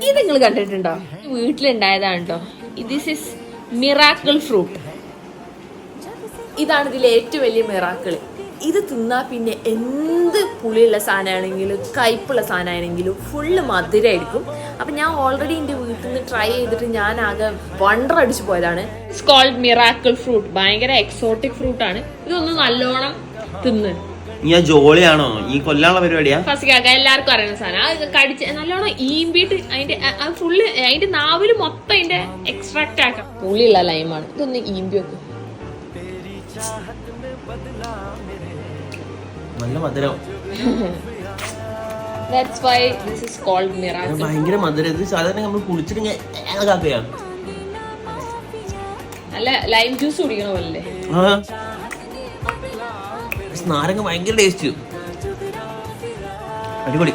ഇത് നിങ്ങൾ കണ്ടിട്ടുണ്ടോ? വീട്ടിലുണ്ടായതാണ് കേട്ടോ. This is miracle fruit. ഇതാണ് ഇതിലെ ഏറ്റവും വലിയ മിറാക്കിൾ. ഇത് തിന്നാൽ പിന്നെ എന്ത് പുളിയുള്ള സാധനമാണെങ്കിലും കയ്പുള്ള സാധനമാണെങ്കിലും ഫുള്ള് മധുരമായിരിക്കും. അപ്പം ഞാൻ ഓൾറെഡി എൻ്റെ വീട്ടിൽ നിന്ന് ട്രൈ ചെയ്തിട്ട് ഞാൻ ആകെ വണ്ടർ അടിച്ചു പോയതാണ്. It's called miracle fruit. ഭയങ്കര എക്സോട്ടിക് ഫ്രൂട്ടാണ്. ഇതൊന്ന് നല്ലോണം തിന്ന്. ഈ ജോളിയാണോ ഈ കൊല്ലാനുള്ള പരിപാടിയാ? ഫസ്റ്റ് എല്ലാവർക്കും അറിയുന്ന സാധനം. അത് കടിച്ച് നല്ലോണം ഈമ്പിട്ട് അതിന്റെ ഫുള്ള് അതിന്റെ നാവില് മൊത്തം അതിന്റെ എക്സ്ട്രാക്ട് ആക്കാം. പുളിയുള്ള ലൈമാണ്. ഇതൊന്ന് ഈമ്പി വെക്കും. നല്ല മധുരം. That's why this is called miracle. ഭയങ്കര മധുരം. ഇത് സാധാരണ നമ്മൾ കുളിച്ചിട്ട് നല്ല ലൈം ജ്യൂസ് കുടിക്കണ പോലെ. നാരങ്ങ ഭയങ്കര ടേസ്റ്റ്. അടിപൊളി.